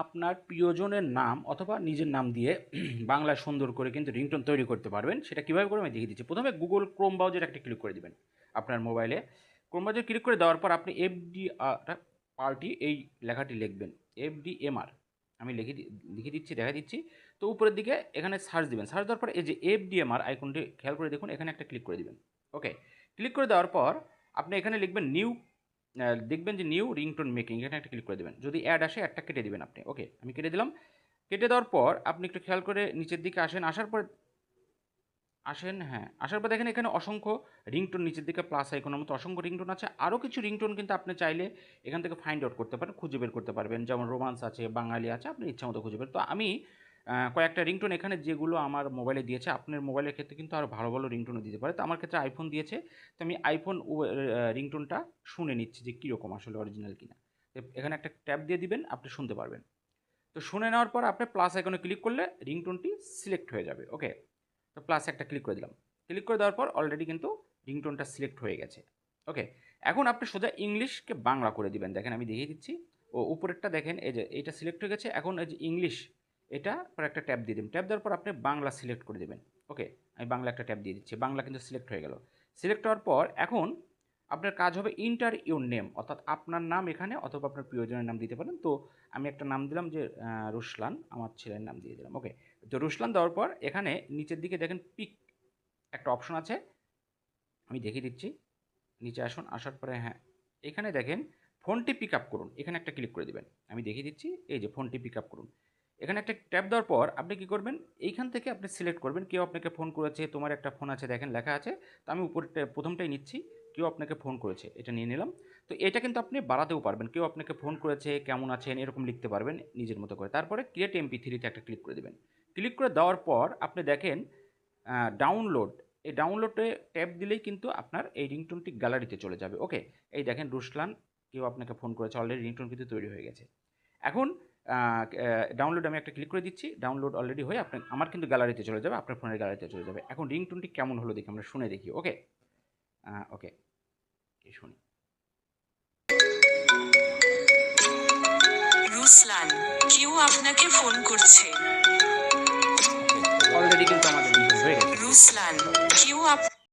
আপনার প্রিয়জনের নাম অথবা নিজের নাম দিয়ে বাংলায় সুন্দর করে কিন্তু রিংটোন তৈরি করতে পারবেন। সেটা কীভাবে করবেন আমি দেখিয়ে দিচ্ছি। প্রথমে গুগল ক্রোম ব্রাউজার একটা ক্লিক করে দিবেন আপনার মোবাইলে। ক্রোম ব্রাউজার ক্লিক করে দেওয়ার পর আপনি পার্টি এই লেখাটি লিখবেন, FDMR। আমি লিখে দিচ্ছি, দেখা দিচ্ছি। তো উপরের দিকে এখানে সার্চ দিবেন, সার্চ দেওয়ার পর এই যে FDMR আইকনটি খেয়াল করে দেখুন, এখানে একটা ক্লিক করে দিবেন। ওকে, ক্লিক করে দেওয়ার পর আপনি এখানে লিখবেন নিউ, দেখবেন যে নিউ রিংটোন মেকিং, এখানে একটা ক্লিক করে দেবেন। যদি অ্যাড আসে অ্যাডটা কেটে দিবেন আপনি। ওকে, আমি কেটে দিলাম। কেটে দেওয়ার পর আপনি একটু খেয়াল করে নিচের দিকে আসেন, আসার পর দেখেন এখানে অসংখ্য রিংটোন, নিচের দিকে প্লাস আইকনের মতো অসংখ্য রিংটোন আছে। আরও কিছু রিংটোন কিন্তু আপনি চাইলে এখান থেকে ফাইন্ড আউট করতে পারেন, খুঁজে বের করতে পারবেন। যেমন রোমান্স আছে, বাঙালি আছে, আপনি ইচ্ছা মতো খুঁজে বের। তো আমি কয়েকটা রিংটোন এখানে যেগুলো আমার মোবাইলে দিয়েছে, আপনার মোবাইলের ক্ষেত্রে কিন্তু আরও ভালো ভালো রিংটোনও দিতে পারে। তো আমার ক্ষেত্রে আইফোন দিয়েছে, তো আমি আইফোন রিংটোনটা শুনে নিচ্ছি যে কীরকম আসলে অরিজিনাল কিনা। তো এখানে একটা ট্যাব দিয়ে দিবেন, আপনি শুনতে পারবেন। তো শুনে নেওয়ার পর আপনি প্লাস আইকনে ক্লিক করলে রিংটোনটি সিলেক্ট হয়ে যাবে। ওকে, তো প্লাস একটা ক্লিক করে দিলাম। ক্লিক করে দেওয়ার পর অলরেডি কিন্তু রিংটোনটা সিলেক্ট হয়ে গেছে। ওকে, এখন আপনি সোজা ইংলিশকে বাংলা করে দিবেন। দেখেন আমি দেখিয়ে দিচ্ছি। ও উপরেরটা দেখেন, এই যে এইটা সিলেক্ট হয়ে গেছে। এখন এই যে ইংলিশ, এটা পর একটা ট্যাব দিয়ে দিবেন। ট্যাব দেওয়ার পর আপনি বাংলা সিলেক্ট করে দেবেন। ওকে, আমি বাংলা একটা ট্যাব দিয়ে দিচ্ছি। বাংলা কিন্তু সিলেক্ট হয়ে গেল। সিলেক্ট হওয়ার পর এখন আপনার কাজ হবে ইন্টার ইউর নেম, অর্থাৎ আপনার নাম এখানে অথবা আপনার প্রিয়জনের নাম দিতে পারেন। তো আমি একটা নাম দিলাম যে রুশলান, আমার ছেলের নাম দিয়ে দিলাম। ওকে, তো রুশলান দেওয়ার পর এখানে নিচের দিকে দেখেন পিক একটা অপশন আছে, আমি দেখিয়ে দিচ্ছি। নিচে আসুন, আসার পরে হ্যাঁ, এখানে দেখেন ফোনটি পিক আপ করুন, এখানে একটা ক্লিক করে দেবেন। আমি দেখিয়ে দিচ্ছি, এই যে ফোনটি পিক আপ করুন, এখানে একটা ট্যাপ দেওয়ার পর আপনি কী করবেন, এইখান থেকে আপনি সিলেক্ট করবেন কেউ আপনাকে ফোন করেছে, তোমার একটা ফোন আছে, দেখেন লেখা আছে। তো আমি উপরটা প্রথমটাই নিচ্ছি, কেউ আপনাকে ফোন করেছে, এটা নিয়ে নিলাম। তো এটা কিন্তু আপনি বাড়াতেও পারবেন, কেউ আপনাকে ফোন করেছে, কেমন আছেন, এরকম লিখতে পারবেন নিজের মতো করে। তারপরে ক্রিয়েট MP3-তে একটা ক্লিক করে দেবেন। ক্লিক করে দেওয়ার পর আপনি দেখেন ডাউনলোড, এই ডাউনলোডে ট্যাপ দিলেই কিন্তু আপনার এই রিংটোনটি গ্যালারিতে চলে যাবে। ওকে, এই দেখেন রুশলান, কেউ আপনাকে ফোন করেছে, অলরেডি রিংটোন কিন্তু তৈরি হয়ে গেছে। এখন ডাউনলোড আমি একটা ক্লিক করে দিচ্ছি, ডাউনলোড অলরেডি হয়ে আমার কিন্তু গ্যালারিতে চলে যাবে, আপনার ফোনের গ্যালারিতে চলে যাবে। এখন রিংটোনটি কেমন হলো দেখি, আমরা শুনে দেখি। ওকে, ওকে, শুনি। রুশলান, কেউ আপনাকে ফোন করছে। অলরেডি কিন্তু আমাদের রিংটোন হয়ে গেছে। রুশলান, কেউ